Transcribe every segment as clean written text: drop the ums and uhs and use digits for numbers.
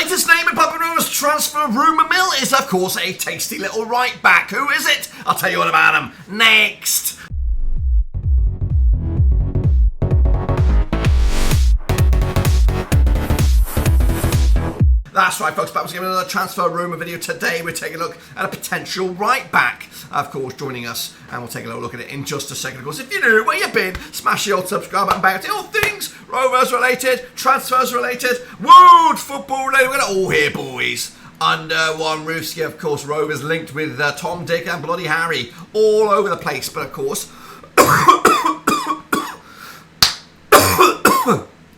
latest name in Blackburn Rovers transfer rumour mill is, of course, a tasty little right back. Who is it? I'll tell you all about him next. That's right, folks, back once again with another transfer rumour video. Today we're taking a look at a potential right back, of course, joining us, and we'll take a little look at it in just a second. Of course, if you're new, where you been, smash the old subscribe button, bang it, all things Rovers related, transfers related, world football related. We're going to all hear, boys. Under one roof, of course, Rovers linked with Tom, Dick and Bloody Harry all over the place, but of course,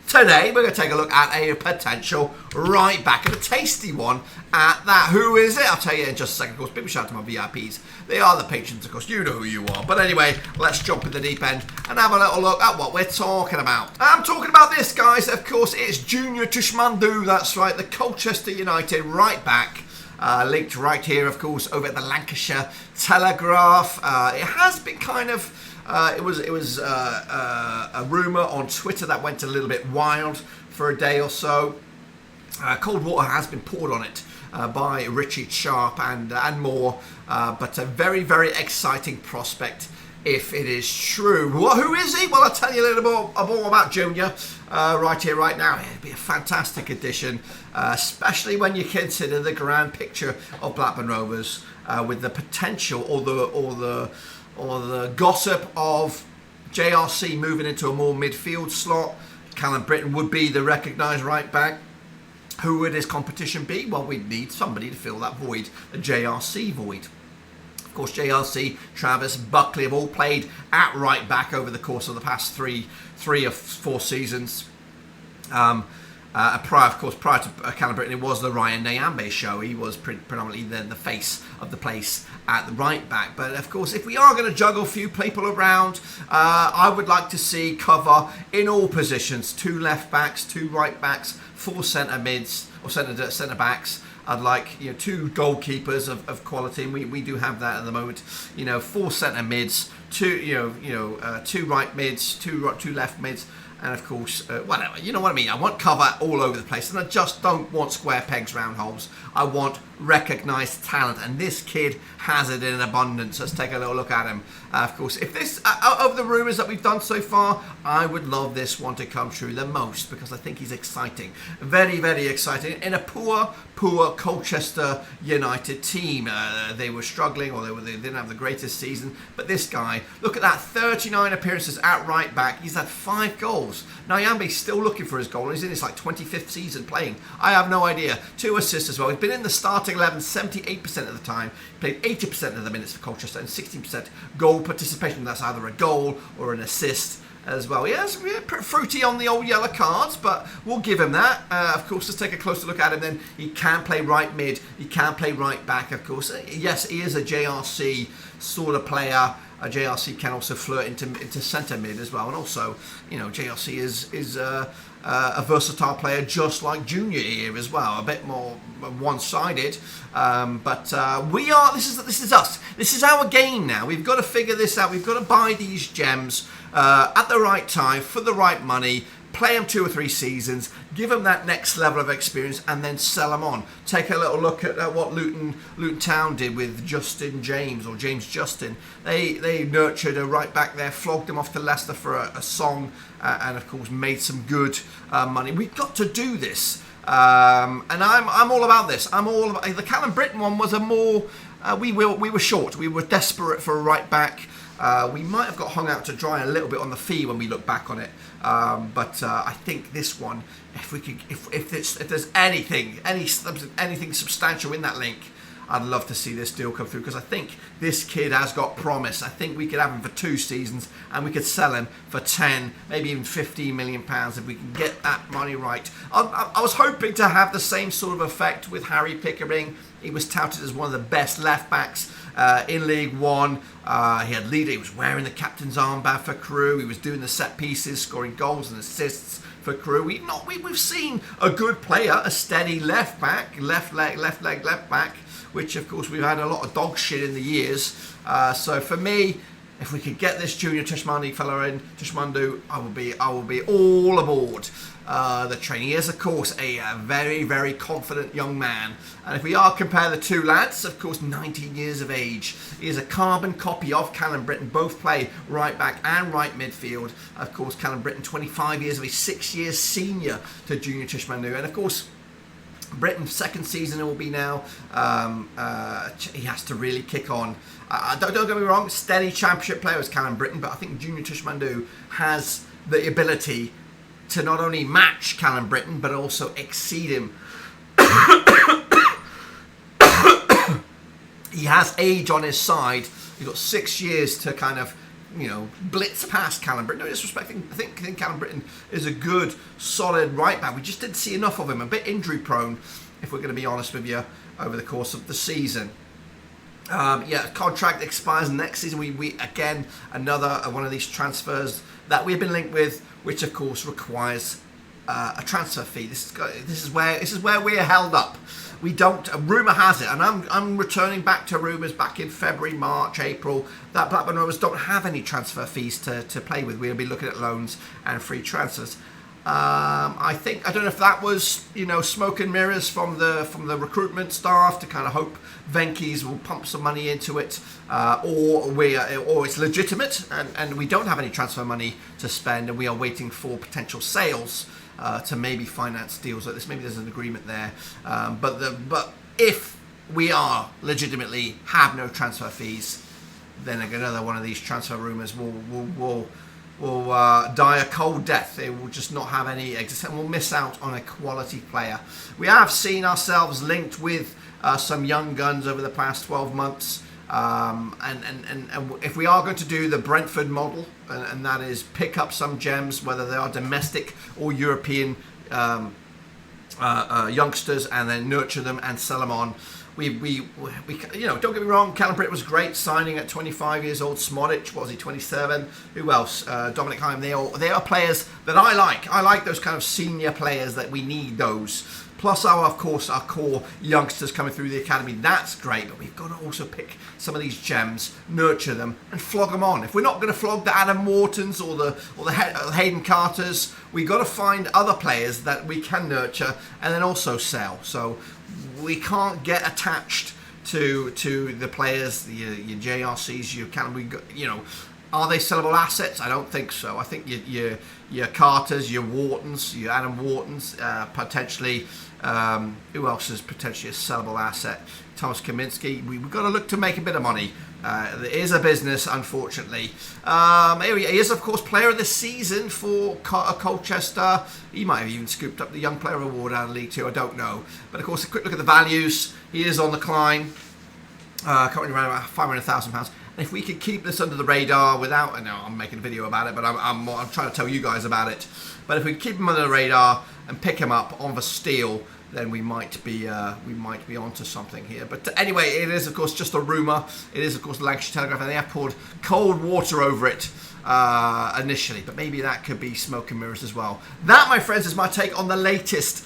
today we're going to take a look at a potential right back, and a tasty one at that. Who is it? I'll tell you in just a second. Of course, big shout out to my VIPs. They are the patrons, of course. You know who you are. But anyway, let's jump in the deep end and have a little look at what we're talking about. I'm talking about this, guys. Of course, it's Junior Tchamadeu. That's right, the Colchester United right back. Linked right here, of course, over at the Lancashire Telegraph. It has been kind of... It was a rumour on Twitter that went a little bit wild for a day or so. Cold water has been poured on it by Richie Sharp and more, but a very, very exciting prospect if it is true. Well, who is he? Well, I'll tell you a little more about Junior right here, right now. It'd be a fantastic addition, especially when you consider the grand picture of Blackburn Rovers with the potential or the gossip of JRC moving into a more midfield slot. Callum Brittain would be the recognised right back. Who would his competition be? Well, we'd need somebody to fill that void, the JRC void. Of course, JRC, Travis, Buckley have all played at right back over the course of the past three or four seasons. Prior to Callum Brittain, it was the Ryan Nyambe show. He was predominantly the face of the place at the right back. But of course, if we are going to juggle a few people around, I would like to see cover in all positions: 2 left backs, 2 right backs, 4 centre mids or centre backs. I'd like 2 goalkeepers of quality, and we do have that at the moment. 4 centre mids, 2 right mids, 2 left mids. And of course, whatever, you know what I mean. I want cover all over the place, and I just don't want square pegs, round holes. I want recognised talent, and this kid has it in abundance. Let's take a little look at him. Of course, if this, of the rumours that we've done so far, I would love this one to come true the most, because I think he's exciting. Very, very exciting. In a poor Colchester United team. They were struggling, or they didn't have the greatest season. But this guy, look at that, 39 appearances at right back. He's had 5 goals. Nyambe's still looking for his goal. He's in his 25th season playing. I have no idea. 2 assists as well. He's been in the starting 11 78% of the time. He played 80% of the minutes for Colchester and 16% goal participation. That's either a goal or an assist as well. Yeah, it's pretty fruity on the old yellow cards, but we'll give him that. Of course, let's take a closer look at him then. He can play right mid. He can play right back, of course. Yes, he is a JRC sort of player. JRC can also flirt into centre mid as well. And also, JRC is a versatile player just like Junior here as well. A bit more one-sided. But we are, this is us. This is our game now. We've got to figure this out. We've got to buy these gems at the right time for the right money. Play them 2 or 3 seasons, give them that next level of experience, and then sell them on. Take a little look at what Luton Town did with Justin James, or James Justin. They nurtured a right back there, flogged him off to Leicester for a song, and of course made some good money. We've got to do this, and I'm all about this. I'm all about, the Callum Brittain one was a more we were short. We were desperate for a right back. We might have got hung out to dry a little bit on the fee when we look back on it, but I think this one, if there's anything substantial in that link, I'd love to see this deal come through, because I think this kid has got promise. I think we could have him for 2 seasons, and we could sell him for 10, maybe even 15 million pounds if we can get that money right. I was hoping to have the same sort of effect with Harry Pickering. He was touted as one of the best left backs in League One. He had leader. He was wearing the captain's armband for Crewe. He was doing the set pieces, scoring goals and assists for Crewe. We've seen a good player, a steady left back, left back, which of course we've had a lot of dog shit in the years. So for me, if we could get this Junior Tchamadeu fella in, Tchamadeu, I will be all aboard the train. He is, of course, a very, very confident young man. And if we are compare the two lads, of course, 19 years of age, he is a carbon copy of Callum Brittain. Both play right back and right midfield. Of course, Callum Brittain, 25 years of age, 6 years senior to Junior Tchamadeu. And of course, Brittain's second season it will be now. He has to really kick on. Don't get me wrong, steady championship player is Callum Brittain, but I think Junior Tchamadeu has the ability to not only match Callum Brittain, but also exceed him. He has age on his side. He's got 6 years to kind of, blitz past Callum Brittain. No disrespecting, I think Callum Brittain is a good, solid right back. We just didn't see enough of him. A bit injury prone, if we're going to be honest with you, over the course of the season. Contract expires next season. We again, another one of these transfers that we've been linked with, which of course requires a transfer fee. This is where we're held up. We don't. Rumour has it, and I'm returning back to rumours back in February, March, April, that Blackburn Rovers don't have any transfer fees to play with. We'll be looking at loans and free transfers. I don't know if that was smoke and mirrors from the recruitment staff to kind of hope Venky's will pump some money into it, or it's legitimate and we don't have any transfer money to spend and we are waiting for potential sales to maybe finance deals like this. Maybe there's an agreement there, but if we are legitimately have no transfer fees, then another one of these transfer rumours will die a cold death. They will just not have any existence. We'll miss out on a quality player. We have seen ourselves linked with some young guns over the past 12 months. And if we are going to do the Brentford model, and that is pick up some gems, whether they are domestic or European youngsters, and then nurture them and sell them on. We don't get me wrong, Callum Brittain was great, signing at 25 years old. Smodic, what was he, 27? Who else? Dominic Heim. They are players that I like. I like those kind of senior players that we need those. Plus, our core youngsters coming through the academy. That's great, but we've got to also pick some of these gems, nurture them, and flog them on. If we're not going to flog the Adam Mortons or the Hayden Carters, we've got to find other players that we can nurture and then also sell. So we can't get attached to the players, your JRCs, are they sellable assets? I don't think so. I think your Carters, your Whartons, your Adam Whartons, potentially. Who else is potentially a sellable asset? Thomas Kaminsky. We've got to look to make a bit of money. It is a business, unfortunately. He is, of course, player of the season for Colchester. He might have even scooped up the Young Player Award out of League Two. I don't know. But, of course, a quick look at the values. He is on the climb. Currently around about £500,000. And if we could keep this under the radar without, I know I'm making a video about it, but I'm trying to tell you guys about it. But if we keep him under the radar and pick him up on the steal, then we might be onto something here. But anyway, it is of course just a rumour. It is of course the Lancashire Telegraph, and they have poured cold water over it initially. But maybe that could be smoke and mirrors as well. That, my friends, is my take on the latest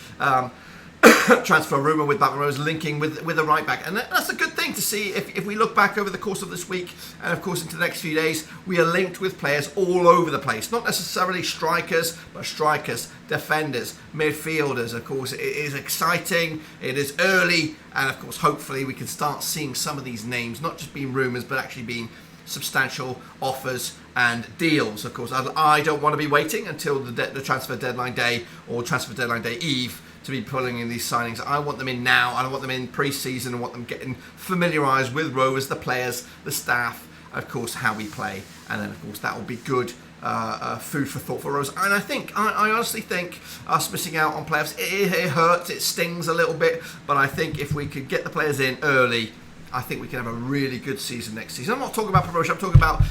transfer rumour with Blackburn Rovers linking with a right back, and that's a good thing to see. If we look back over the course of this week and of course into the next few days, we are linked with players all over the place, not necessarily strikers, but strikers, defenders, midfielders. Of course, it is exciting, it is early, and of course hopefully we can start seeing some of these names not just being rumours but actually being substantial offers and deals. Of course, I don't want to be waiting until the transfer deadline day or transfer deadline day eve to be pulling in these signings. I want them in now. I want them in pre-season. I want them getting familiarised with Rovers, the players, the staff, of course, how we play. And then, of course, that will be good food for thought for Rovers. And I honestly think us missing out on players, it hurts, it stings a little bit. But I think if we could get the players in early, I think we can have a really good season next season. I'm not talking about promotion. I'm talking about,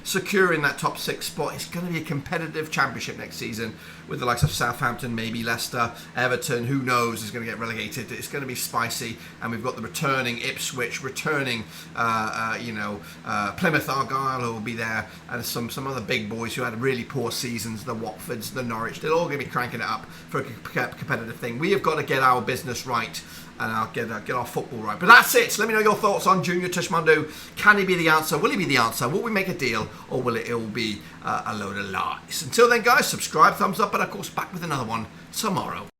securing that top 6 spot. It's going to be a competitive championship next season with the likes of Southampton, maybe Leicester, Everton. Who knows is going to get relegated. It's going to be spicy. And we've got the returning Ipswich, returning, Plymouth Argyle who will be there, and some other big boys who had really poor seasons, the Watfords, the Norwich. They're all going to be cranking it up for a competitive thing. We have got to get our business right. and I'll get our football right. But that's it. So let me know your thoughts on Junior Tchamadeu. Can he be the answer? Will he be the answer? Will we make a deal, or will it all be a load of lies? Until then, guys, subscribe, thumbs up, and of course back with another one tomorrow.